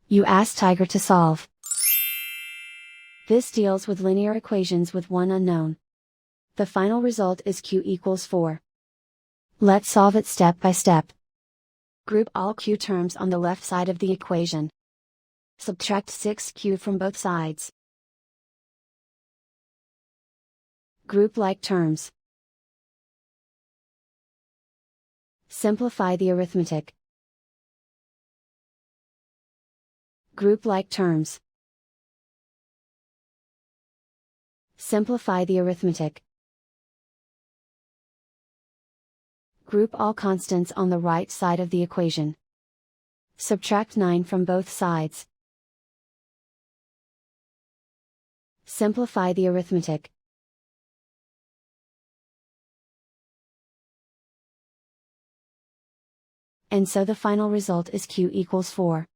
You ask Tiger to solve. This deals with linear equations with one unknown. The final result is q equals 4. Let's solve it step by step. Group all q terms on the left side of the equation. Subtract 6q from both sides. Group like terms. Simplify the arithmetic. Group like terms. Simplify the arithmetic. Group all constants on the right side of the equation. Subtract 9 from both sides. Simplify the arithmetic. And so the final result is q equals 4.